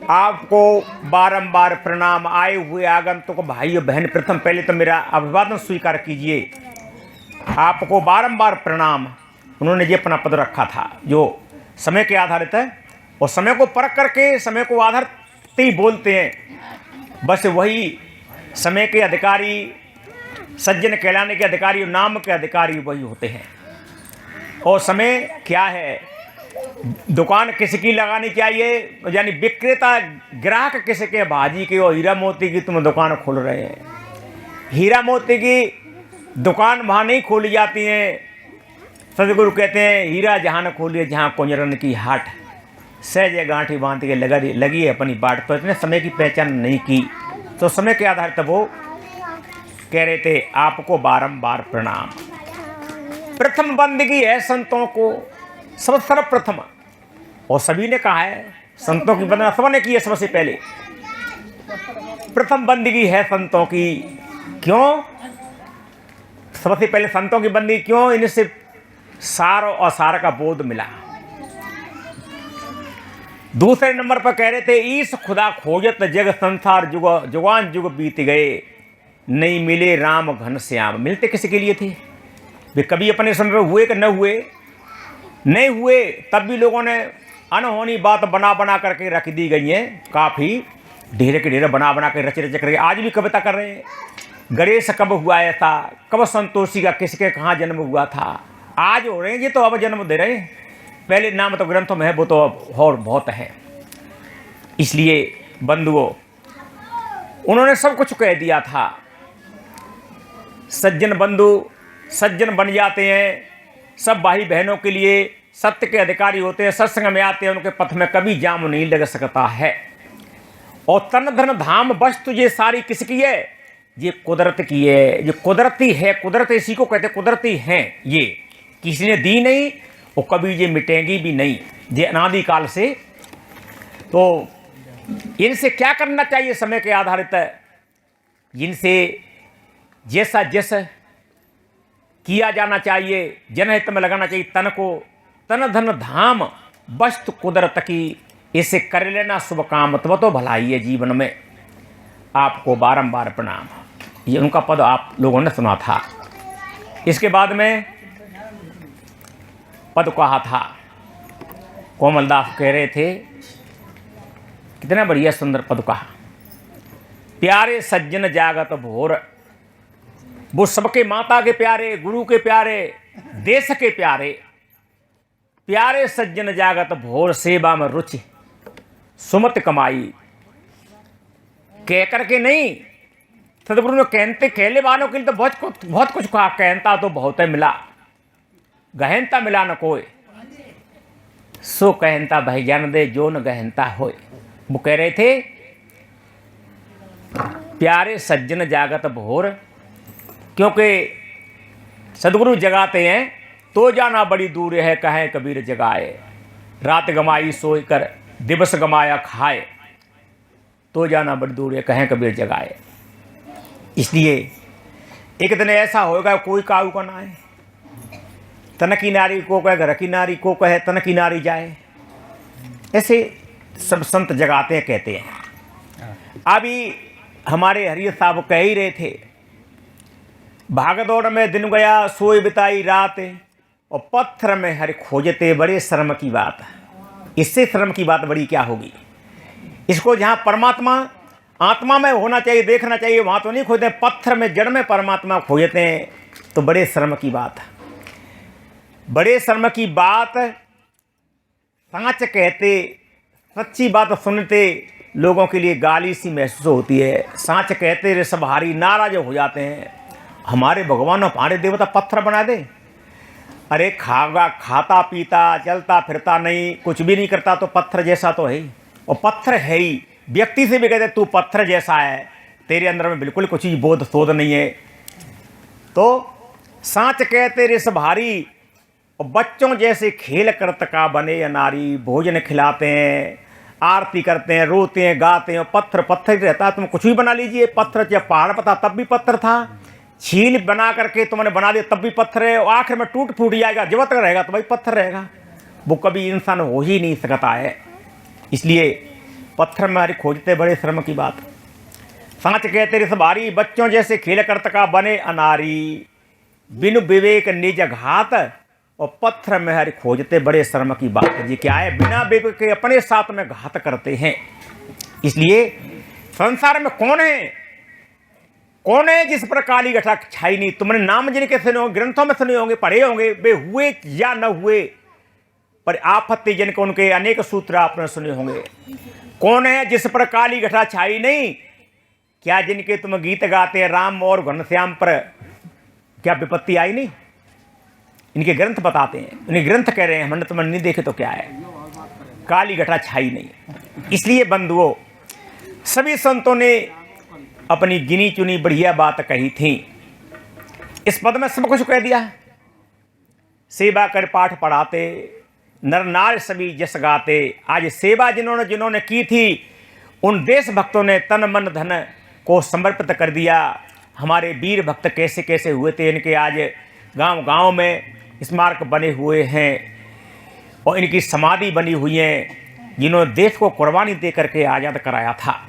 आपको बारंबार प्रणाम। आए हुए आगंतुक तो भाई और बहन, प्रथम पहले तो मेरा अभिवादन स्वीकार कीजिए। आपको बारंबार प्रणाम। उन्होंने ये अपना पद रखा था जो समय के आधारित है, और समय को परख करके समय को आधारित ही बोलते हैं। बस वही समय के अधिकारी, सज्जन कहलाने के अधिकारी, नाम के अधिकारी वही होते हैं। और समय क्या है, दुकान किसकी लगानी चाहिए, यानी विक्रेता ग्राहक किसके, भाजी की और हीरा मोती की तुम दुकान खोल रहे हैं। हीरा मोती की दुकान वहाँ नहीं खोली जाती है। सदगुरु कहते हैं हीरा जहाँ न खोलिए जहाँ कुंजरन की हाट, सहज गांठी बांध के लगी है अपनी बाट। तो इतने समय की पहचान नहीं की, तो समय के आधार पर वो कह रहे थे आपको बारंबार प्रणाम। प्रथम बंदगी है संतों को सर्वप्रथम, और सभी ने कहा है संतों की वंदना सबने की है। सबसे पहले प्रथम बंदगी है संतों की। क्यों सबसे पहले संतों की बंदगी? क्यों? इनसे सार और असार का बोध मिला। दूसरे नंबर पर कह रहे थे ईश खुदा खोजत जग संसार जुगान जुग बीत गए, नहीं मिले राम घन श्याम। मिलते किसी के लिए थे? वे कभी अपने समय में हुए कि न हुए? नहीं हुए, तब भी लोगों ने अनहोनी बात बना बना करके रख दी गई है। काफ़ी ढेरे के ढेरे बना बना के रच रच करके आज भी कविता कर रहे हैं। गणेश कब हुआ ऐसा, कब संतोषी का किसके कहाँ जन्म हुआ था, आज हो रहे हैं ये तो अब जन्म दे रहे हैं। पहले नाम तो ग्रंथों में है, वो तो अब और बहुत है। इसलिए बंधुओं, उन्होंने सब कुछ कह दिया था। सज्जन बंधु सज्जन बन जाते हैं, सब भाई बहनों के लिए सत्य के अधिकारी होते हैं, सत्संग में आते हैं, उनके पथ में कभी जाम नहीं लग सकता है। और तन धन धाम वस्तु ये सारी किसकी है? ये कुदरत की है। ये कुदरती है, कुदरत इसी को कहते कुदरती हैं। ये किसी ने दी नहीं और कभी ये मिटेंगी भी नहीं, ये अनादिकाल से। तो इनसे क्या करना चाहिए समय के आधारित है, इनसे जैसा जैसा किया जाना चाहिए, जनहित में लगाना चाहिए तन को। तन धन धाम वस्तु कुदरत की, इसे कर लेना शुभ काम, तो भलाई है जीवन में। आपको बारंबार प्रणाम। ये उनका पद आप लोगों ने सुना था। इसके बाद में पद कहा था, कोमलदास कह रहे थे, कितना बढ़िया सुंदर पद कहा। प्यारे सज्जन जागत भोर, वो सबके माता के प्यारे, गुरु के प्यारे, देश के प्यारे। प्यारे सज्जन जागत भोर, सेवा में रुचि सुमत कमाई। कह करके नहीं, सदगुरु ने कहने वालों के लिए तो बहुत कुछ कहा। कहनता तो बहुत है मिला, गहनता मिला न कोई, सो कहनता भाई जान दे जो न गहनता होए। वो कह रहे थे प्यारे सज्जन जागत भोर, क्योंकि सदगुरु जगाते हैं तो जाना बड़ी दूर है, कहे कबीर जगाए। रात गमाई सोई कर दिवस गमाया खाए, तो जाना बड़ी दूर है, कहें कबीर जगाए। इसलिए एक दिन ऐसा होगा कोई काऊ का ना है। तन की नारी को कहे घर की नारी को कहे तन की नारी जाए, ऐसे सब संत जगाते हैं, कहते हैं। अभी हमारे हरियर साहब कह ही रहे थे, भागदौड़ में दिन गया सोई बिताई रात, और पत्थर में हर खोजते बड़े शर्म की बात। इससे शर्म की बात बड़ी क्या होगी? इसको जहाँ परमात्मा आत्मा में होना चाहिए, देखना चाहिए, वहाँ तो नहीं खोजते। पत्थर में जड़ में परमात्मा खोजते हैं, तो बड़े शर्म की बात। बड़े शर्म की बात। सांच कहते, सच्ची बात सुनते लोगों के लिए गाली सी महसूस होती है। सांच कहते रे सब हारी, नाराज हो जाते हैं। हमारे भगवान हमारे देवता पत्थर बना दे? अरे खाता पीता चलता फिरता नहीं, कुछ भी नहीं करता, तो पत्थर जैसा तो है ही। और पत्थर है ही, व्यक्ति से भी कहते तू पत्थर जैसा है, तेरे अंदर में बिल्कुल कुछ ही बोध शोध नहीं है। तो सांच कहते रे सब भारी, और बच्चों जैसे खेल करत का बने या नारी। भोजन खिलाते हैं, आरती करते हैं, रोते हैं, गाते हैं, पत्थर पत्थर ही रहता है। तुम कुछ भी बना लीजिए, पत्थर जब पहाड़ पर था तब भी पत्थर था, छील बना करके तुमने बना दिया तब भी पत्थर है, और आखिर में टूट फूट जाएगा, जब तक रहेगा तो भाई पत्थर रहेगा। वो कभी इंसान हो ही नहीं सकता है। इसलिए पत्थर में हरि खोजते बड़े शर्म की बात। सांच कहते रिस भारी, बच्चों जैसे खेल करतका बने अनारी, बिनु विवेक निज घात, और पत्थर में हरि खोजते बड़े शर्म की बात। जी क्या है, बिना विवेक के अपने साथ में घात करते हैं। इसलिए संसार में कौन है जिस पर काली घटा छाई नहीं। तुमने नाम जिनके सुने होंगे, ग्रंथों में सुने होंगे, पढ़े होंगे, वे हुए या न हुए, पर आपत्ति जिनके उनके अनेक सूत्र आपने सुने होंगे। कौन है जिस पर काली घटा छाई नहीं, क्या जिनके तुम गीत गाते हैं राम और घनश्याम पर क्या विपत्ति आई नहीं। इनके ग्रंथ बताते हैं, इन्हें ग्रंथ कह रहे हैं, हमने तुमने नहीं देखे तो क्या है, काली घटा छाई नहीं। इसलिए बंधुओं, सभी संतों ने अपनी गिनी चुनी बढ़िया बात कही थी। इस पद में सब कुछ कह दिया। सेवा कर पाठ पढ़ाते, नर नार सभी जस गाते। आज सेवा जिन्होंने की थी, उन देश भक्तों ने तन मन धन को समर्पित कर दिया। हमारे वीर भक्त कैसे कैसे हुए थे, इनके आज गांव गांव में स्मारक बने हुए हैं और इनकी समाधि बनी हुई है, जिन्होंने देश को कुर्बानी दे करके आज़ाद कराया था।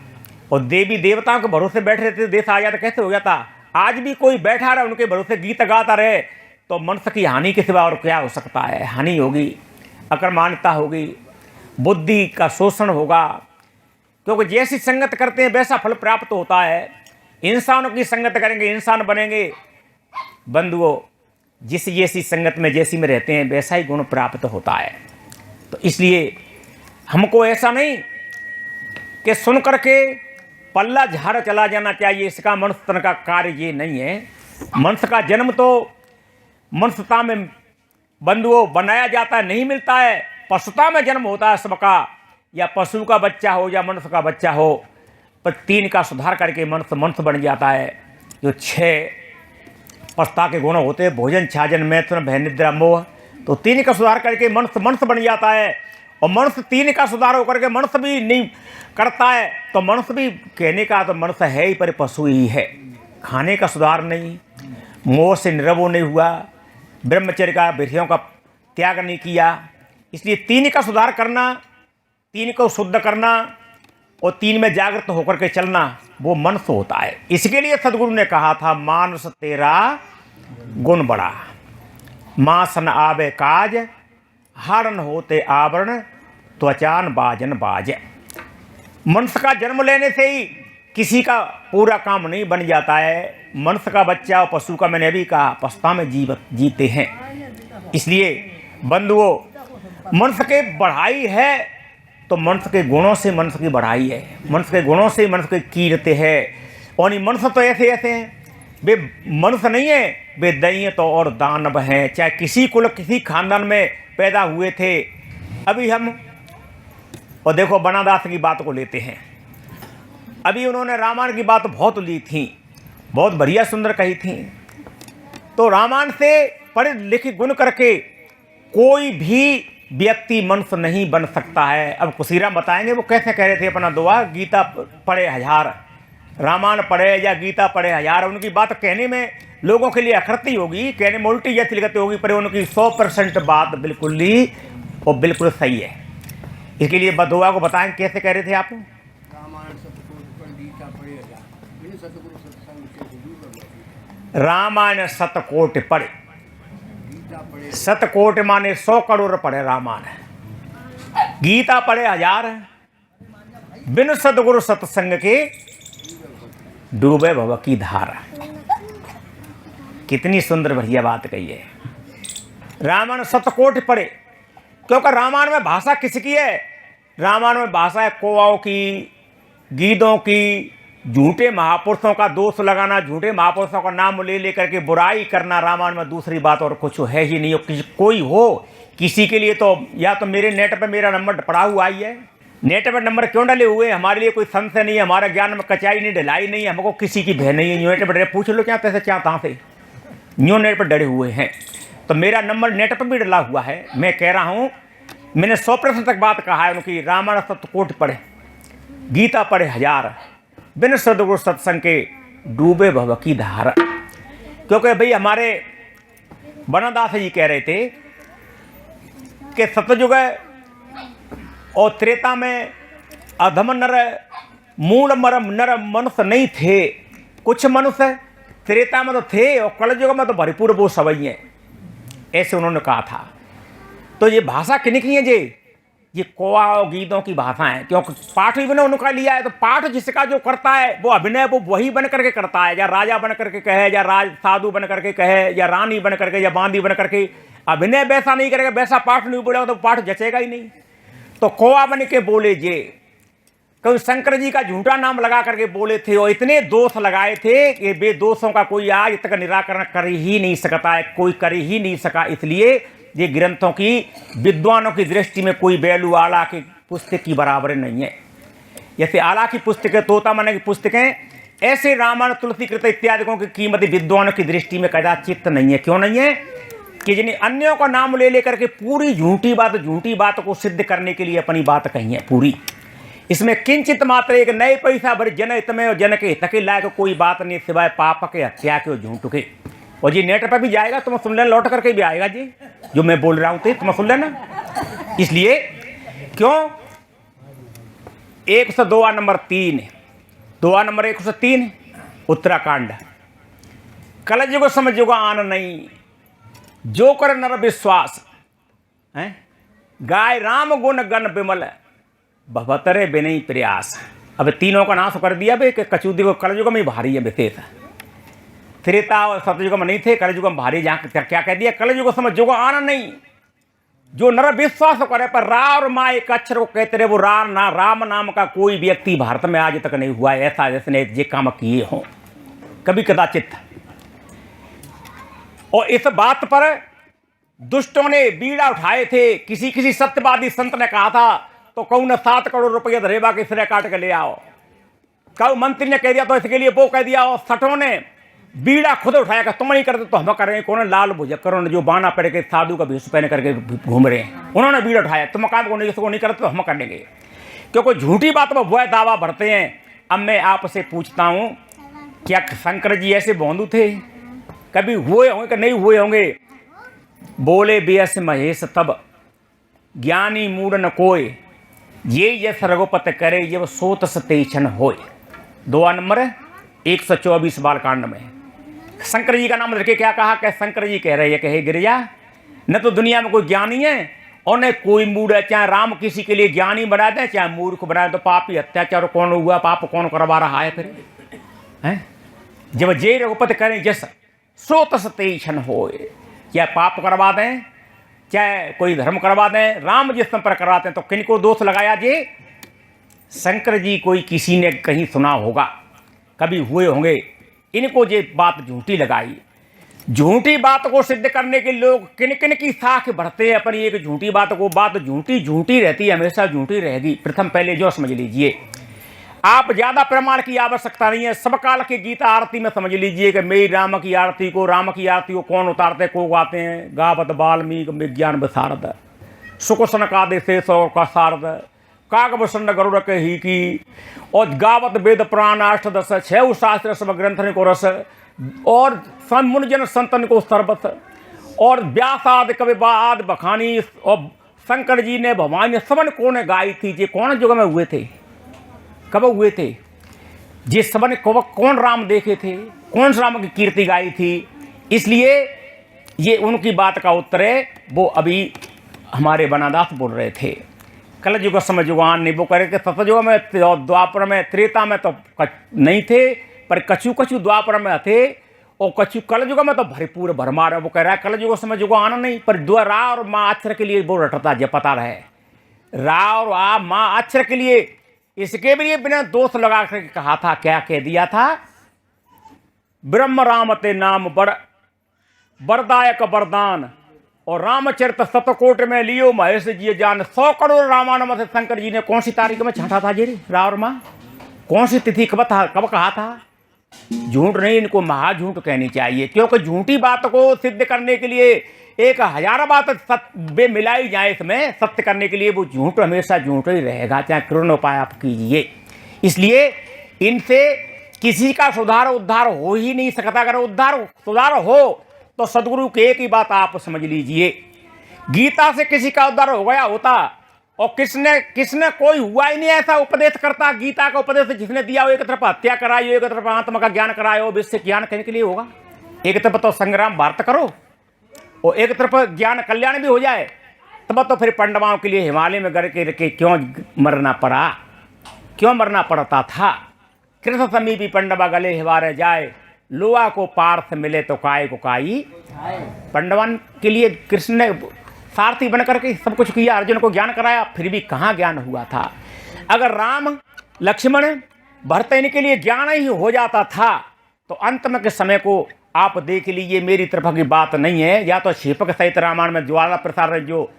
और देवी देवताओं के भरोसे बैठ रहे थे, देश आज़ाद कैसे हो गया था। आज भी कोई बैठा रहा उनके भरोसे गीत गाता रहे तो मनुष्य की हानि के सिवा और क्या हो सकता है। हानि होगी, अकर्मान्यता होगी, बुद्धि का शोषण होगा, क्योंकि जैसी संगत करते हैं वैसा फल प्राप्त होता है। इंसानों की संगत करेंगे इंसान बनेंगे। बंधुओं, जिस जैसी संगत में जैसी में रहते हैं वैसा ही गुण प्राप्त होता है। तो इसलिए हमको ऐसा नहीं कि सुन करके पल्ला झाड़ चला जाना चाहिए, इसका मनुष्य तन का कार्य ये नहीं है। मनुष्य का जन्म तो मनुष्यता में बंधुओं बनाया जाता है, नहीं मिलता है। पशुता में जन्म होता है सबका, या पशु का बच्चा हो या मनुष्य का बच्चा हो, पर 3 का सुधार करके मनुष्य बन जाता है। जो 6 पस्ता के गुण होते हैं, भोजन छाजन मैथुन भय निद्रा मोह, तो 3 का सुधार करके मनुष्य बन जाता है। और मनुष्य 3 का सुधार होकर के मनुष्य भी नहीं करता है तो मनुष्य भी कहने का तो मनुष्य है ही, पर पशु ही है। खाने का सुधार नहीं, मोह से निरवो नहीं हुआ, ब्रह्मचर्य का विधियों का त्याग नहीं किया। इसलिए 3 का सुधार करना, 3 को शुद्ध करना और 3 में जागृत होकर के चलना, वो मनुष्य होता है। इसके लिए सदगुरु ने कहा था, मानस तेरा गुण बड़ा, मासन आवे काज, हारन होते आवरण, त्वचान बाजन बाज। मनुष्य का जन्म लेने से ही किसी का पूरा काम नहीं बन जाता है। मनुष्य का बच्चा और पशु का, मैंने अभी कहा, पस्ता में जीते हैं। इसलिए बंधुओं, मनुष्य के बढ़ाई है तो मनुष्य के गुणों से मनुष्य की बढ़ाई है, मनुष्य के गुणों से मनुष्य की कीर्ति है। और मनुष्य तो ऐसे हैं, वे मनुष्य नहीं है, वे दैत्य तो और दानव हैं। चाहे किसी कुल किसी खानदान में पैदा हुए थे। अभी हम और देखो बनादास की बात को लेते हैं। अभी उन्होंने रामायण की बात बहुत ली थी, बहुत बढ़िया सुंदर कही थी। तो रामायण से पढ़े लिखे गुण करके कोई भी व्यक्ति मनुष्य नहीं बन सकता है। अब कुशीराम बताएंगे वो कैसे कह रहे थे अपना दुआ, गीता पढ़े 1000, रामायण पढ़े या गीता पढ़े 1000। उनकी बात कहने में लोगों के लिए अखरती होगी, कहने में उल्टी या तिलगती होगी, पर उनकी 100% बात बिल्कुल ही और बिल्कुल सही है। इसके लिए बदुआ को बताएं कैसे कह रहे थे आप। रामायण शतकोटि पढ़े, शतकोटि माने 100 करोड़ पढ़े रामायण, गीता पढ़े 1000, बिन सदगुरु सत्संग के डूबे भव की धारा। कितनी सुंदर बढ़िया बात कही है। रामायण शतकोटि पढ़े, क्योंकि रामायण में भाषा किसकी है? रामायण में भाषा है कौवाओं की, गीदों की, झूठे महापुरुषों का दोष लगाना, झूठे महापुरुषों का नाम ले लेकर के बुराई करना। रामायण में दूसरी बात और कुछ है ही नहीं। कोई हो किसी के लिए तो या तो मेरे नेट पर मेरा नंबर पड़ा हुआ ही है। नेट पर नंबर क्यों डले हुए? हमारे लिए कोई संशय नहीं है, हमारे ज्ञान में कचाई नहीं, ढलाई नहीं है, हमको किसी की भय नहीं है। नेट पर पूछ लो क्या पैसे क्या कहाँ से न्यू नेट पर डरे हुए हैं। तो मेरा नंबर नेट पर भी डला हुआ है। मैं कह रहा हूँ, मैंने 100% तक बात कहा है उनकी। रामायण शतकोटि पढ़े, गीता पढ़े 1000, बिन सदगुरु सत्संग के डूबे भव की धारा। क्योंकि भाई हमारे बनदास जी कह रहे थे कि सतयुग और त्रेता में अधम नर मूल मरम नर मनुष्य नहीं थे। कुछ मनुष्य त्रेता में तो थे और कलयुग में तो भरपूर वो सवई हैं, ऐसे उन्होंने कहा था। तो ये भाषा किन की है ये कौवा और गीतों की भाषा है, क्योंकि पाठ भी मैंने उनका लिया है। तो पाठ जिसका जो करता है वो अभिनय वो वही बन करके करता है, या राजा बन करके कहे, या राज साधु बन करके कहे, या रानी बन करके, या बांदी बन करके। अभिनय वैसा नहीं करेगा, वैसा पाठ नहीं बोलेगा तो पाठ जचेगा ही नहीं। तो कौवा बन के बोले जे, कभी शंकर जी का झूठा नाम लगा करके बोले थे और इतने दोष लगाए थे कि वे दोषों का कोई आज तक निराकरण कर ही नहीं सकता है, कोई कर ही नहीं सका। इसलिए ये ग्रंथों की विद्वानों की दृष्टि में कोई वैल्यू आला की पुस्तक की बराबर नहीं है। जैसे आला की पुस्तकें, तोता मन की पुस्तकें, ऐसे रामायण तुलसी कृत इत्यादिकों की कीमत विद्वानों की दृष्टि में कदाचित नहीं है। क्यों नहीं है कि जिन्हें अन्यों का नाम ले लेकर के पूरी झूठी बात को सिद्ध करने के लिए अपनी बात कही है पूरी। इसमें किंचित मात्र एक नए पैसा भर जन हित में और जन के हित के लायक कोई बात नहीं सिवाय पाप के, हत्या के और झूठ के। और जी नेट पर भी जाएगा, तुम सुन लेना, लौट करके भी आएगा जी जो मैं बोल रहा हूं, तुम सुन लेना। इसलिए क्यों 102 नंबर 3, दुआ नंबर 103 उत्तराखंड। कलयुग समझुग आन नहीं, जो कर नर विश्वास है, गाय राम गुण गण विमल, भवतरे बिनई प्रयास। अब तीनों का नाश कर दिया बे कि कचूदी को कलयुग में भारी है विशेष। त्रेता और सतयुग में नहीं थे, कलयुग में भारी। जहाँ क्या कह दिया, कलयुग समझ जुग आना नहीं, जो नर विश्वास करे। पर रा और माँ एक अक्षर को कहते रहे, वो राम नाम का कोई व्यक्ति भारत में आज तक नहीं हुआ है ऐसा जिसने ये काम किए हों कभी कदाचित। और इस बात पर दुष्टों ने बीड़ा उठाए थे। किसी सत्यवादी संत ने कहा था तो कहूँ न 7 करोड़ रुपये धरेबा के सिरे काट के ले आओ। कहूँ मंत्री ने कह दिया तो इसके लिए वो कह दिया। और सठों ने बीड़ा खुद उठाया कि तुम नहीं करते तो हम करेंगे। कौन? लाल भुजक्करों ने जो बाना पड़ के साधु का भेष पहन करके घूम रहे हैं, उन्होंने बीड़ा उठाया। तुम काम को नहीं करते तो हम कर लेंगे, क्योंकि झूठी बात में वह दावा भरते हैं। अब मैं आपसे पूछता हूँ, क्या शंकर जी ऐसे बोंदू थे? कभी हुए होंगे कि नहीं हुए होंगे? बोले बेस महेश तब ज्ञानी मूड न कोय, ये यश रघुपत करे जब सोत सतेशन होय। दुआ नंबर 124 बालकांड में शंकर जी का नाम लेके क्या कहा कि शंकर जी कह रहे हैं कि हे गिरिजा, न तो दुनिया में कोई ज्ञानी है और न कोई मूड है। चाहे राम किसी के लिए ज्ञानी बना दें चाहे मूर्ख बना दें, तो पापी अत्याचार कौन हुआ, पाप कौन करवा रहा है फिर? हैं जब जय रघुपत करें जस सोत सतेशन होय, चाहे पाप करवा दें चाहे कोई धर्म करवा दें, राम जिस पर करवाते हैं। तो किनको दोष लगाया जी? शंकर जी कोई किसी ने कहीं सुना होगा, कभी हुए होंगे, इनको ये बात झूठी लगाई। झूठी बात को सिद्ध करने के लोग किन किन की साख बढ़ते हैं अपनी एक झूठी बात को। बात झूठी रहती है, हमेशा झूठी रहेगी। प्रथम पहले जो समझ लीजिए, आप ज्यादा प्रमाण की आवश्यकता नहीं है। सब काल की गीता आरती में समझ लीजिए कि मेरी राम की आरती को कौन उतारते को गाते हैं? गावत वाल्मीकि विज्ञान विशारद, सुख सनकादि शेष और का शारद, काकभूषण गरुड़ के ही की, और गावत वेद पुराण अष्टदश, 6 शास्त्र सब ग्रंथन को रस, और मुनिजन संतन को सरबत, और व्यासाद कवि बाद बखानी, और शंकर जी ने भवानी सबन को ने गाई थी। ये कौन युग में हुए थे, कब हुए थे? जिस सबन कौन राम देखे थे, कौन सा राम की कीर्ति गाई थी? इसलिए ये उनकी बात का उत्तर है। वो अभी हमारे बनादास बोल रहे थे कलयुग समय जुगान नहीं, वो कह रहे थे सतयुग में, द्वापर में, त्रेता में तो नहीं थे, पर कछु द्वापर में थे, और कछु कलयुग में तो भरपूर भरमार है। वो कह रहा है कलयुग समय जुगान नहीं, पर रा और माँ अक्षर के लिए वो रटता जब पता रहे, रा और आ माँ अक्षर के लिए, इसके भी बिना दोष लगा कर कहा था। क्या कह दिया था? ब्रह्म राम ते नाम बरदायक वरदान, और रामचरित सतकोट में लियो महेश जी जान। 100 करोड़ रामायण में से शंकर जी ने कौन सी तारीख में छाटा था जी रा और माँ? कौन सी तिथि कब कहा था? झूठ नहीं, इनको महाझूठ कहनी चाहिए, क्योंकि झूठी बात को सिद्ध करने के लिए 1000 बात सत्य मिलाई जाए इसमें सत्य करने के लिए, वो झूठ हमेशा झूठ ही रहेगा, चाहे कृण उपाय आप कीजिए। इसलिए इनसे किसी का सुधार उद्धार हो ही नहीं सकता। अगर सुधार हो तो सदगुरु की एक ही बात आप समझ लीजिए, गीता से किसी का उद्धार हो गया होता और किसने कोई हुआ ही नहीं ऐसा उपदेश करता गीता का उपदेश जिसने दिया हो। एक तरफ हत्या कराई हो, एक तरफ आत्मा का ज्ञान कराया हो, विश्व ज्ञान करने के लिए होगा। एक तरफ तो संग्राम भारत करो और एक तरफ ज्ञान कल्याण भी हो जाए, तब तो फिर पांडवों के लिए हिमालय में गर के क्यों मरना पड़ा, क्यों मरना पड़ता था। कृष्ण समीपी पांडवा गले हिवारे जाए, लोहा को पार्थ मिले तो काय को काई। पांडवन के लिए कृष्ण ने सारथी बन करके सब कुछ किया, अर्जुन को ज्ञान कराया, फिर भी कहाँ ज्ञान हुआ था। अगर राम लक्ष्मण भरत इनके लिए ज्ञान ही हो जाता था तो अंत में के समय को आप देख लीजिए। मेरी तरफ की बात नहीं है, या तो क्षेपक सहित रामायण में ज्वाला प्रसाद जो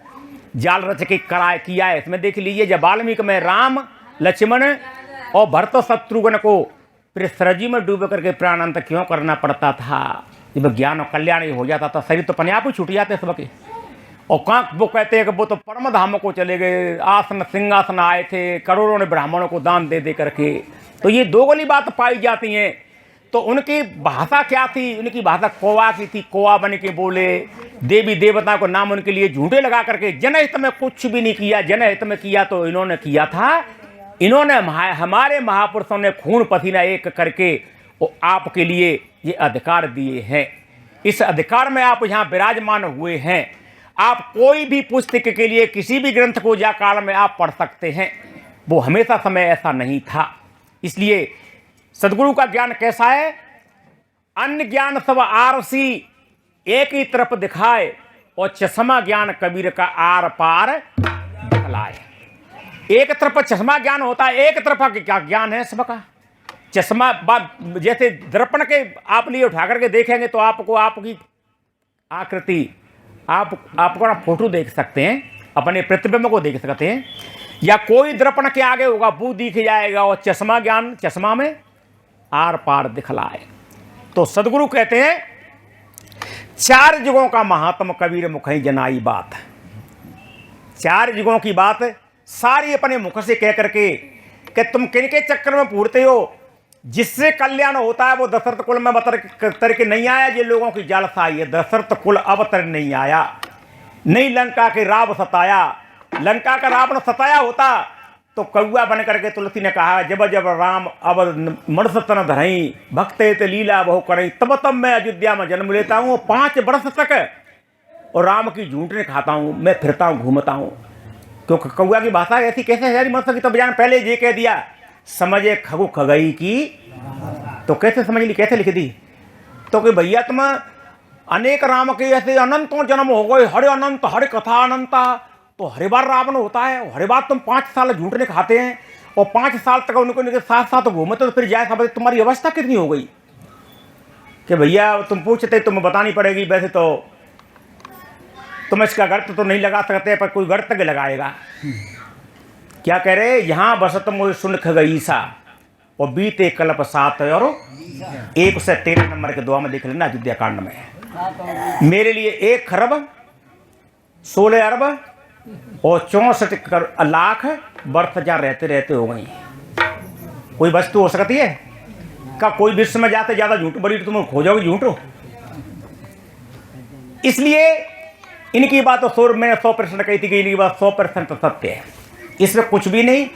जाल रच के कराया किया है, इसमें देख लीजिए। जब वाल्मीकि में राम लक्ष्मण और भरत शत्रुघ्न को फिर सरजी में डूब करके प्राणांत क्यों करना पड़ता था। जब ज्ञान और कल्याण हो जाता था, शरीर तो अपने आप ही छूट जाते सबके। और कहाँ वो कहते हैं कि वो तो परम धाम को चले गए, आसन सिंहासन आए थे, करोड़ों ने ब्राह्मणों को दान दे दे करके। तो ये दो गली बात पाई जाती हैं। तो उनकी भाषा क्या थी? उनकी भाषा कौवा की थी, कौवा बन के बोले। देवी देवता को नाम उनके लिए झूठे लगा करके जनहित में कुछ भी नहीं किया। जनहित में किया तो इन्होंने किया था, इन्होंने हमारे महापुरुषों ने खून पसीना एक करके वो आपके लिए ये अधिकार दिए हैं। इस अधिकार में आप यहाँ विराजमान हुए हैं। आप कोई भी पुस्तक के लिए किसी भी ग्रंथ को जा काल में आप पढ़ सकते हैं। वो हमेशा समय ऐसा नहीं था। इसलिए सदगुरु का ज्ञान कैसा है? अन्य ज्ञान सब आरसी एक ही तरफ दिखाए, और चश्मा ज्ञान कबीर का आर पार दिखलाए। एक तरफ चश्मा ज्ञान होता है, एक तरफ क्या ज्ञान है सबका। चश्मा जैसे दर्पण के आप लिए उठा करके देखेंगे तो आपको आपकी आकृति, आपको ना फोटो देख सकते हैं, अपने प्रतिबिंब को देख सकते हैं। या कोई दर्पण के आगे होगा वो दिख जाएगा, और चश्मा ज्ञान चश्मा में आर पार दिखलाए। तो सदगुरु कहते हैं चार युगों का महात्म कबीर मुख ही जनाई बात। चार युगों की बात सारी अपने मुख से कह करके कि तुम किनके चक्कर में पूरते हो। जिससे कल्याण होता है वो दशरथ कुल में अवतर के नहीं आया। ये लोगों की जालसाई है। दशरथ कुल अवतर नहीं आया, नहीं लंका के राव सताया। लंका का रावण सताया होता तो कौआ बन करके तुलसी ने कहा, जब जब राम अब मरसतन धरई भक्ते ते लीला बहु करई, तब तब मैं अयोध्या में जन्म लेता हूँ। 5 वर्ष तक और राम की झूठने खाता हूँ, मैं फिरता हूँ, घूमता हूँ। क्योंकि कौआ की भाषा ऐसी कैसे है मर सकी। तब जान पहले ये कह दिया, समझे खगु खगई की। तो कैसे समझ ली, कैसे लिख दी? तो कि भैया तुम अनेक राम के ऐसे अनंतों जन्म हो गए, हरे अनंत हरे कथा अनंता। तो हरे बार रावण होता है, हरे बार तुम 5 साल झूठने खाते हैं और 5 साल तक उनके साथ साथ घूमते, तो फिर जाए समझ तुम्हारी अवस्था कितनी हो गई कि भैया तुम पूछते तुम्हें बतानी पड़ेगी। वैसे तो तुम इसका गर्त तो नहीं लगा सकते, पर कोई गर्त के लगाएगा। क्या कह रहे? यहाँ बसत मोह सुन खगई सा और बीते कल्प 7 और 1 से 13 नंबर के दुआ में देख लेना अयोध्या कांड में। मेरे लिए 1 खरब 16 अरब और 64 लाख वर्ष जहाँ रहते रहते हो गई। कोई वस्तु हो सकती है का? कोई विश्व में जाते ज्यादा झूठ बड़ी तो तुम खोजोगे झूठ हो। इसलिए इनकी बात तो मैंने 100% कही थी कि इनकी बात 100% सत्य है, इसमें कुछ भी नहीं।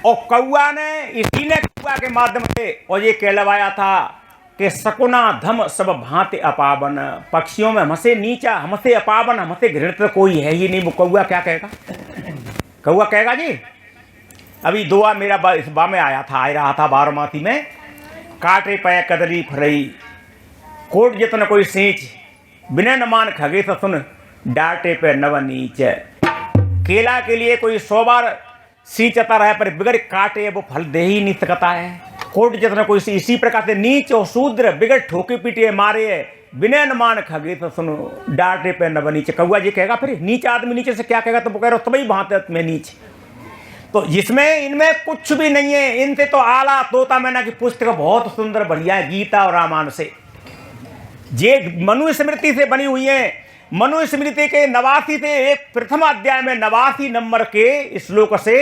और कौआ ने, इसी ने कौआ के माध्यम से और ये कहलवाया था कि सकुना धम सब भांति अपावन। पक्षियों में हमसे नीचा, हमसे अपावन, हमसे घृणित तो कोई है ही नहीं। वो कौआ क्या कहेगा? कौआ कहेगा जी। अभी दुआ मेरा इस बा में आया था, आ रहा था बारमासी में। काटे पे कदरी फरई कोट जतन कोई सींच, बिना न मान खगे सुन डाटे पे नव नीच। केला के लिए कोई 100 बार सींचता रहे पर बिगड़ काटे वो फल दे ही नहीं सकता है। कोट जतन कोई इसी प्रकार से नीच और शूद्र बिगड़ ठोके पीटे मारे बिना न मान खगे तो सुनो डाटे पे नव नीच। कौआ जी कहेगा फिर नीच आदमी नीचे से क्या कहेगा? तो वो कह रहे हो तभी भांत में नीच। तो जिसमें इनमें कुछ भी नहीं है। इनसे तो आला तोता मैना की पुस्तक बहुत सुंदर बढ़िया है, गीता और रामायण से। ये मनुस्मृति से बनी हुई है। मनुस्मृति के 89 से एक प्रथम अध्याय में 89 नंबर के श्लोक से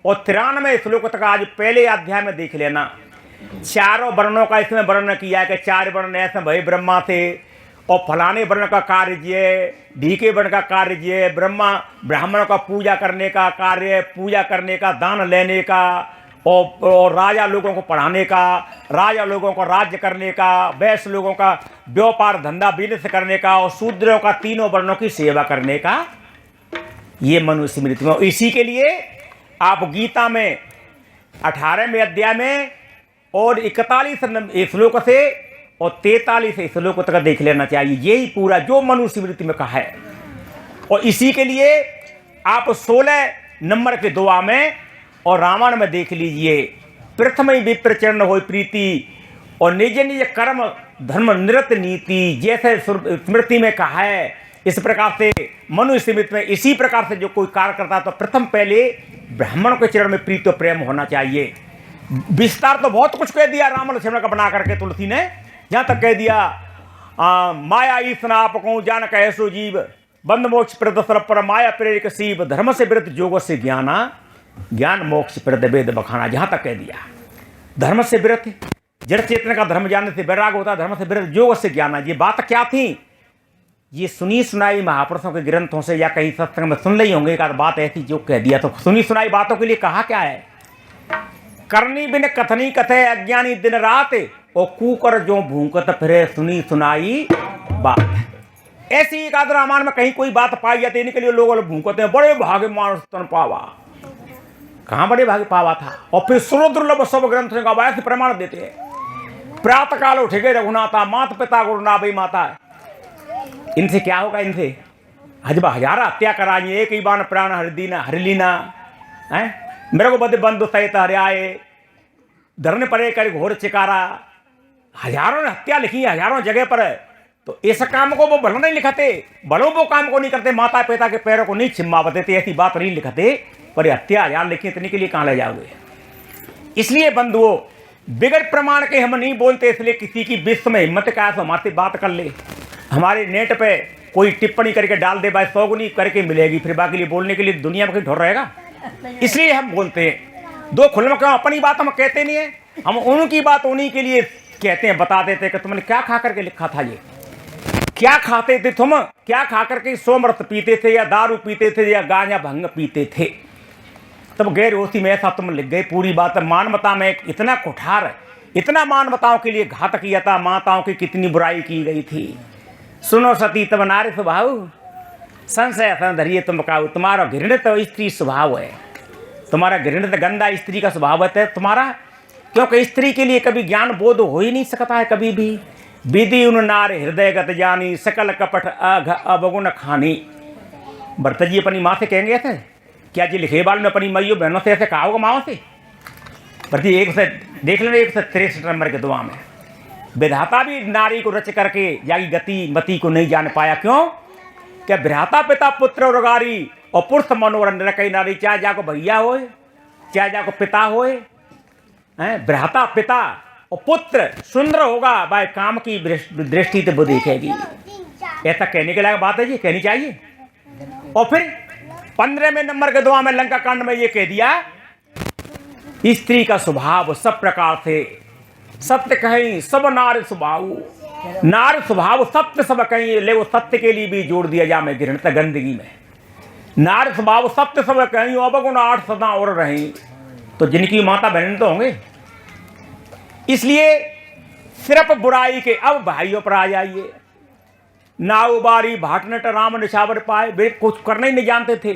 और 93 श्लोक तक आज पहले अध्याय में देख लेना। चारों वर्णों का इसमें वर्णन किया है कि 4 वर्ण ऐसे भाई ब्रह्मा थे और फलाने वर्ण का कार्य ये, ढीके वर्ण का कार्य ये, ब्राह्मणों का पूजा करने का कार्य, पूजा करने का, दान लेने का, और राजा लोगों को पढ़ाने का, राजा लोगों को राज्य करने का, वैश्य लोगों का व्यापार धंधा बिजनेस करने का, और शूद्रों का तीनों वर्णों की सेवा करने का, ये मनुस्मृति में। इसी के लिए आप गीता में 18वें अध्याय में और 41 श्लोक से और 43 श्लोक तक देख लेना चाहिए। यही पूरा जो मनुस्मृति में कहा है। और इसी के लिए आप 16 नंबर के दुआ में और रामायण में देख लीजिए, प्रथम ही विप्रचरण हो प्रीति और निज निज कर्म धर्म निरत नीति, जैसे स्मृति में कहा है इस प्रकार से मनुस्मृति में इसी प्रकार से जो कोई कार्य करता है तो प्रथम पहले ब्राह्मणों के चरण में प्रीति और प्रेम होना चाहिए। विस्तार तो बहुत कुछ कह दिया राम लक्ष्मण का बना करके तुलसी ने, जहाँ तक कह दिया माया ईसन आपको जान कैसो जीव बंद मोक्ष प्रद पर माया प्रेरिक शिव धर्म से विरुद्ध जोग से ज्ञाना ज्ञान मोक्ष प्रद वेद बखाना, जहाँ तक कह दिया। धर्म से विरुद्ध जड़ चेतन का धर्म जानने से वैराग होता है, धर्म से विरुद्ध जोग से ज्ञाना। ये बात क्या थी? ये सुनी सुनाई महापुरुषों के ग्रंथों से या कहीं सत्संग में सुन रही होंगे, एक आध बात ऐसी जो कह दिया। तो सुनी सुनाई बातों के लिए कहा क्या है? करनी बिन कथनी कथे अज्ञानी दिन रात और कुकर जो भूकत फिरे सुनी सुनाई बात। ऐसी एक आध रामायण में कहीं कोई बात पाई जाती है, इनके लिए लोग भूकते हैं बड़े भागे मानुष तन पावा। कहाँ बड़े भागे पावा था? और फिर सुरदुर्लभ सब ग्रंथ का वैसे प्रमाण देते हैं। प्रातः काल उठ गए रघुनाथा माता पिता गुरु नाभि माता। इनसे क्या होगा? इनसे हजबा हजारा हत्या कराई, एक ही बाण प्राण हरिलीना है, मेरे को बद बंधु सहित हरियाए धरने पड़े कर घोर चिकारा। हजारों ने हत्या लिखी है हजारों जगह पर। तो इस काम को वो भला नहीं लिखते, भलों वो काम को नहीं करते, माता पिता के पैरों को नहीं छिम्मावते थे, ऐसी बात नहीं लिखते। पर हत्या हजार लिखी, इतने के लिए कहाँ ले जाओगे? इसलिए बंधुओं बिगड़ प्रमाण के हम नहीं बोलते, इसलिए किसी की विश्व में हिम्मत का तो हमारे बात कर ले, हमारे नेट पे कोई टिप्पणी करके डाल दे, भाई 100 गुनी करके मिलेगी, फिर बाकी लिए बोलने के लिए दुनिया में कहीं ढोर रहेगा। इसलिए हम बोलते हैं दो खुले में, क्यों अपनी बात हम कहते नहीं है, हम उनकी बात उन्हीं के लिए कहते हैं, बता देते हैं कि तुमने क्या खा करके लिखा था, ये क्या खाते थे तुम, क्या खा करके सोमरस पीते थे या दारू पीते थे या गांजा भंग पीते थे। तब गैर होती में ऐसा तुम लिख गए पूरी बात। मानवता में इतना कुठार, इतना मानवताओं के लिए घात किया था, माताओं की कितनी बुराई की गई थी। सुनो सती तब नारी स्वभाव संशय धरिए तुम काऊ, तुम्हारा घृणित स्त्री स्वभाव है, तुम्हारा घृणित गंदा स्त्री का स्वभाव है तुम्हारा। क्योंकि स्त्री के लिए कभी ज्ञान बोध हो ही नहीं सकता है कभी भी। विधि उन नार हृदय गत जानी सकल कपट अवगुण खानी। भरत जी अपनी माँ से कहेंगे ऐसे? क्या जी लिखे बाल में अपनी माइयों बहनों से ऐसे कहा होगा माओ से? भरत जी एक से देख लेना 163 नंबर के दुआ में विधाता भी नारी को रच करके जागी गति मति को नहीं जान पाया। क्यों? क्या भ्राता पिता पुत्र और गारी और पुरुष मनोरंजन कई नारी, चाहे जाको भैया होए चाहे जाको पिता होए, भ्राता पिता और पुत्र सुंदर होगा भाई, काम की दृष्टि से वो देखेगी। ऐसा कहने के लायक बात है जी, कहनी चाहिए। और फिर 15वें नंबर के दुआ में लंका कांड में ये कह दिया, स्त्री का स्वभाव सब प्रकार से सत्य कहीं सब नार स्वभाव, नार स्वभाव सत्य सब कहीं ले, वो सत्य के लिए भी जोड़ दिया जा मैं घृणित गंदगी में। नार स्वभाव सत्य सब कहीं अवगुण 8 सदा और रही। तो जिनकी माता बहन तो होंगे। इसलिए सिर्फ बुराई के अब भाइयों पर आ जाइए। नाव बारी भाटनट राम निछावर पाए, वे कुछ करना ही नहीं जानते थे,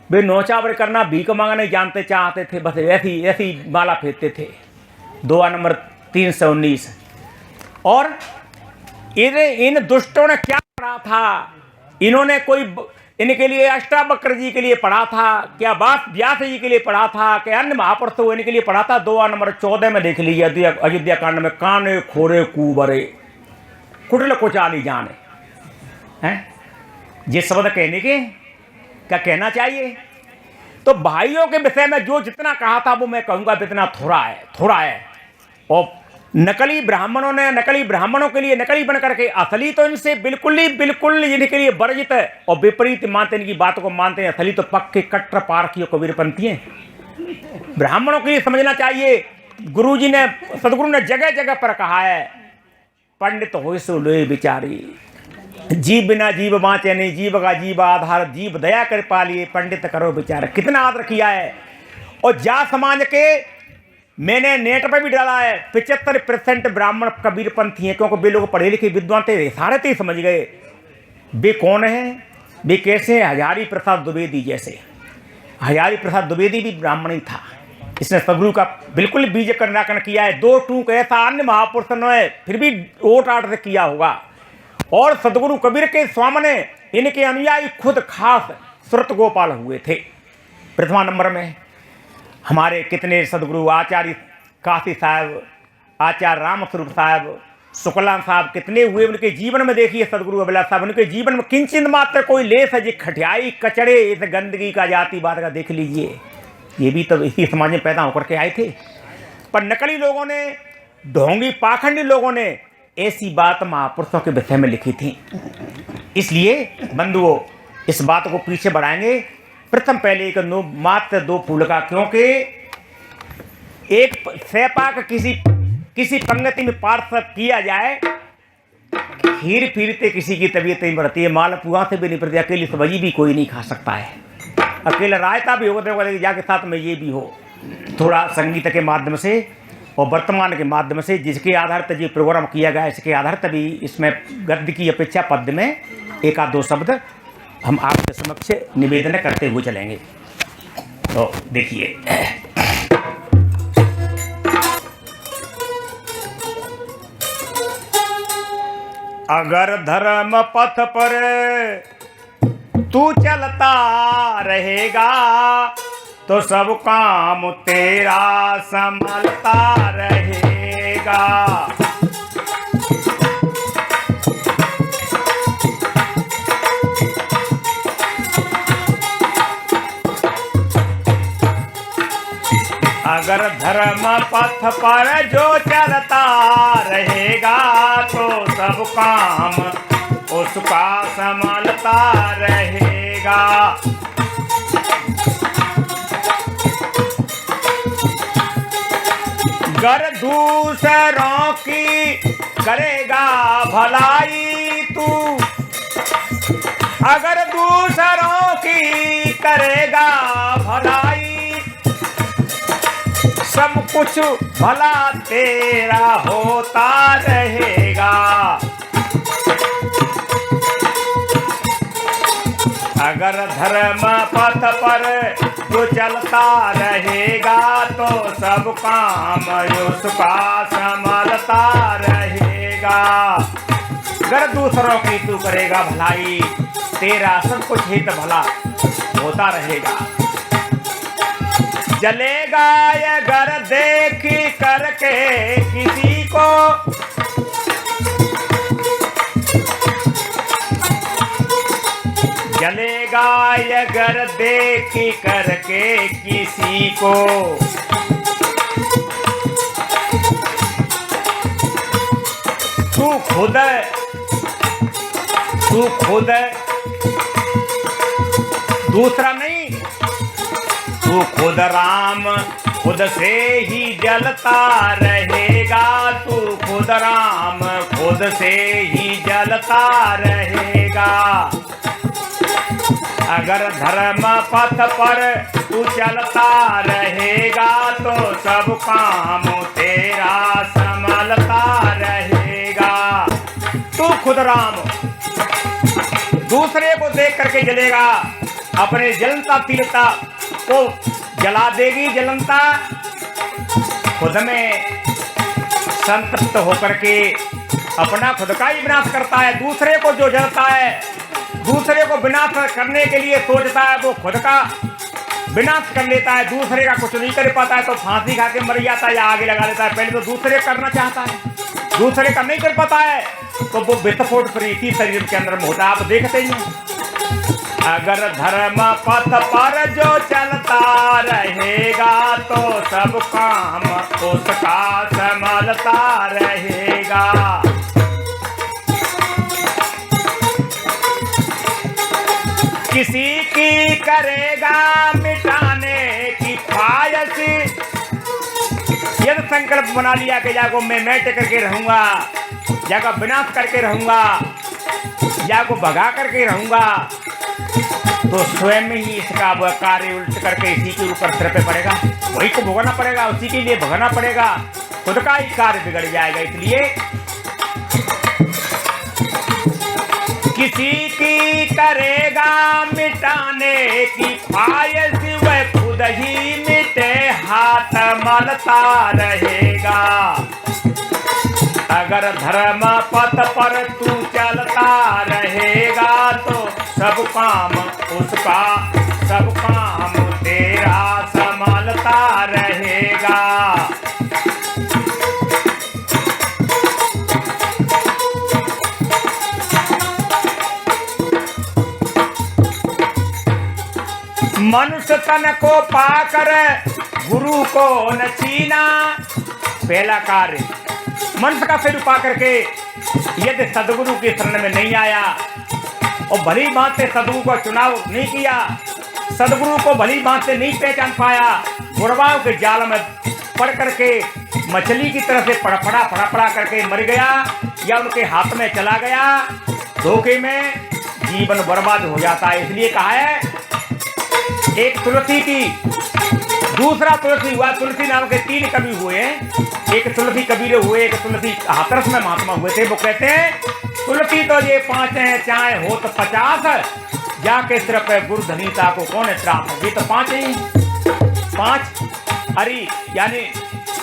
वे नौचावर करना भीख मांगना नहीं जानते चाहते थे, बस ऐसी ऐसी माला फेंकते थे। दुआ नंबर 319। और इन दुष्टों ने क्या पढ़ा था? इन्होंने कोई इनके लिए अष्टावक्र जी के लिए पढ़ा था क्या? व्यास जी के लिए पढ़ा था कि अन्य महापुरुषों इनके लिए पढ़ा था? दुआ नंबर 14 में देख लीजिए अयोध्या कांड में, काने खोरे कुबरे कुटल कुचाली जाने हैं। ये शब्द कहने के क्या कहना चाहिए? तो भाइयों के विषय में जो जितना कहा था वो मैं कहूंगा इतना थोड़ा है। और नकली ब्राह्मणों के लिए नकली बन करके असली तो इनसे बिल्कुल इनके लिए वर्जित है और विपरीत मानते, इनकी बातों को मानते हैं। असली तो पक्के कट्टर पारखी और कबीरपंथी हैं। ब्राह्मणों के लिए समझना चाहिए, गुरुजी ने सदगुरु ने जगह जगह पर कहा है, पंडित हो सो लोए बिचारी, जीव बिना जीव बाँचे नहीं, जीव का जीव आधार, जीव दया कर पालिए, पंडित करो विचार। कितना आदर किया है। और जा समाज के मैंने नेट पर भी डाला है, 75% ब्राह्मण कबीरपंथी हैं, क्योंकि वे लोग पढ़े लिखे विद्वान थे, सारे थे समझ गए। वे कौन हैं, वे कैसे? हजारी प्रसाद द्विवेदी जैसे। हजारी प्रसाद द्विवेदी भी ब्राह्मण ही था। इसने सदगुरु का बिल्कुल बीज कर्णाकरण किया है। 2 टूक ऐसा अन्य महापुरुष ने फिर भी ओट आट से किया होगा। और सदगुरु कबीर के सामने इनके अनुयायी खुद खास सुरत गोपाल हुए थे। प्रथमा नंबर में हमारे कितने सदगुरु आचार्य काशी साहब, आचार्य राम स्वरूप साहब, शुक्ला साहब कितने हुए। उनके जीवन में देखिए सदगुरु अभिलाष साहब, उनके जीवन में किंचित मात्र कोई लेस है जी खटियाई कचड़े इस गंदगी का जातिवाद का देख लीजिए। ये भी तो इसी समाज में पैदा होकर के आए थे। पर नकली लोगों ने, ढोंगी पाखंडी लोगों ने ऐसी बात महापुरुषों के विषय में लिखी थी। इसलिए बंधुओं इस बात को पीछे बढ़ाएंगे। प्रथम पहले एक मात्र 2 फूल का, क्योंकि एक सैपाक किसी पंगति में पार्थ किया जाए, खीर फिरते किसी की तबीयत नहीं बढ़ती है, मालपुआ से भी नहीं बढ़ती, अकेली सब्जी भी कोई नहीं खा सकता है, अकेला रायता भी होगा जाके साथ में ये भी हो। थोड़ा संगीत के माध्यम से और वर्तमान के माध्यम से जिसके आधार पर ये प्रोग्राम किया गया, इसके आधार पर भी इसमें गद्य की अपेक्षा पद्य में 1-2 शब्द हम आपके समक्ष निवेदन करते हुए चलेंगे। तो देखिए, अगर धर्म पथ पर तू चलता रहेगा तो सब काम तेरा संभलता रहेगा। अगर धर्म पथ पर जो चलता रहेगा तो सब काम उसका संभलता रहेगा। अगर दूसरों की करेगा भलाई तू, अगर दूसरों की करेगा भलाई, सब कुछ भला तेरा होता रहेगा। अगर धर्म पथ पर जो चलता रहेगा तो सब काम उसका संभलता रहेगा। अगर दूसरों की तू करेगा भलाई, तेरा सब कुछ हित भला होता रहेगा। जलेगा अगर देखी करके किसी को, जलेगा अगर देखी करके किसी को, तू खुद दूसरा नहीं, तू खुद राम खुद से ही जलता रहेगा। तू खुद राम खुद से ही जलता रहेगा। अगर धर्म पथ पर तू चलता रहेगा तो सब काम तेरा संभलता रहेगा। तू खुद राम दूसरे को देख करके जलेगा, अपने जलनता तीव्रता को जला देगी। जलनता खुद में संतप्त होकर के अपना खुद का ही विनाश करता है। दूसरे को जो जलता है, दूसरे को विनाश करने के लिए सोचता है, वो खुद का विनाश कर लेता है। दूसरे का कुछ नहीं कर पाता है तो फांसी खा के मर जाता है या आगे लगा लेता है। पहले तो दूसरे करना चाहता है, दूसरे का नहीं कर पाता है तो वो विस्फोट प्रीति शरीर के अंदर में होता है। आप देखते ही हैं। अगर धर्म पथ पर जो चलता रहेगा तो सब काम उसका संभलता रहेगा। किसी की करेगा मिटाने की ख्वाहिश, यदि संकल्प बना लिया कि जाको मैं टिक करके रहूंगा, जाकर विनाश करके रहूंगा, या को भगा करके रहूंगा तो स्वयं में ही इसका वह कार्य उल्ट करके इसी के ऊपर सिर पे पड़ेगा, वही को भोगना पड़ेगा, उसी के लिए भोगना पड़ेगा, खुद का ही कार्य बिगड़ जाएगा। इसलिए किसी की करेगा मिटाने की ख्वाहिश, वह खुद ही मिटे हाथ मलता रहेगा। अगर धर्म पथ पर तू चलता रहेगा तो सब काम उसका, सब काम तेरा संभालता रहेगा। मनुष्य तन को पाकर गुरु को न छीना। पहला कार्य, मनुष्य का सिर पा करके यदि सदगुरु की शरण में नहीं आया और भली बात से सदगुरु का चुनाव नहीं किया, सदगुरु को भली बात से नहीं पहचान पाया, गुरबाओं के जाल में पड़ करके मछली की तरह से फड़फड़ा करके मर गया या उनके हाथ में चला गया, धोखे में जीवन बर्बाद हो जाता है। इसलिए कहा है एक तुलसी की, दूसरा तुलसी हुआ, तुलसी नाम के 3 कवि हुए, एक तुलसी कबीर हुए, एक तुलसी हाथरस में महात्मा हुए थे। वो कहते हैं तुलसी तो ये 5 हैं, चाहे हो तो 50, जाके सिर्फ गुरु धनीता को कौन त्रास। ये तो 5 ही, 5 अरी यानी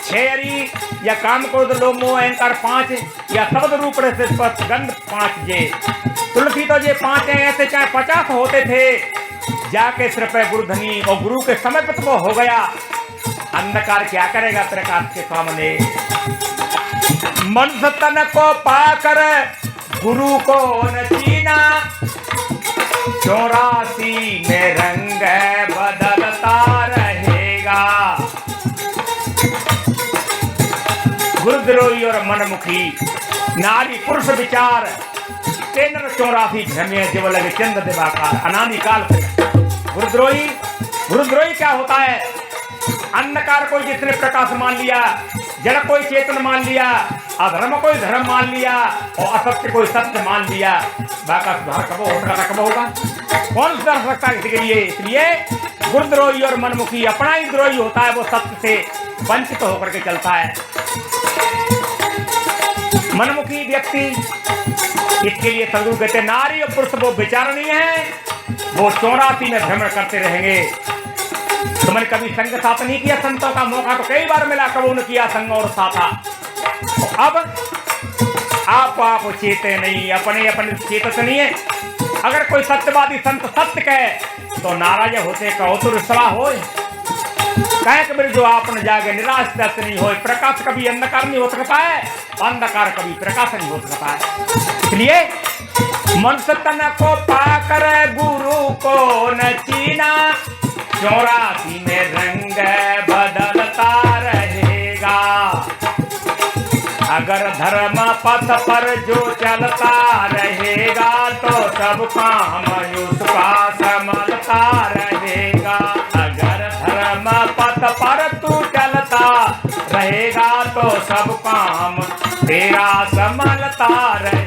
6 अरी या काम क्रोध लोभ मोह अहंकार 5 या शब्द रूप से गंध 5 जे। तुलसी तो ये 5 हैं, ऐसे चाहे 50 होते थे, जाके सिर्फ गुरु धनी और गुरु के समर्पित वो हो गया। अंधकार क्या करेगा प्रकाश के सामने। मनुष्य तन को पाकर गुरु को न छीना, 84 में रंग बदलता रहेगा। गुरुद्रोही और मनमुखी नारी पुरुष विचार 84 भ्रमे जब लगे चंद्र दिवाकार। अनादि काल से गुरुद्रोही क्या होता है? अंधकार को जिसने प्रकाश मान लिया, जड़ कोई चेतन मान लिया, अधर्म कोई धर्म मान लिया और असत्य कोई सत्य मान लिया, बाका सुधार कब होगा? कौन सुधार सकता है किसी के लिए? इसलिए गुरुद्रोही और मनमुखी अपना ही द्रोही होता है, वो सत्य से वंचित होकर के चलता है। मनमुखी व्यक्ति, इसके लिए सदगुरु कहते नारी और पुरुष वो विचारणीय है, वो 84 में भ्रमण करते रहेंगे। तुमने कभी संग साथ नहीं किया, संतों का मौका तो कई बार मिला, कबो न किया संग और साथा। तो अब आप चेते नहीं, अपने चेतत नहीं है। अगर कोई सत्यवादी संत सत्य कहे तो नाराज होते, कहो तो रुसवा हो, कहे कबीर जो आपने जागे निराश दस्त नहीं हो। प्रकाश कभी अंधकार नहीं हो सकता है, अंधकार कभी प्रकाश नहीं हो सकता है। इसलिए मनुष्य तन को पाकर गुरु को न छीना, 84 में रंग बदलता रहेगा। अगर धर्म पथ पर जो चलता रहेगा तो सब काम उसका संभलता रहेगा। अगर धर्म पथ पर तू चलता रहेगा तो सब काम तेरा संभलता रहेगा।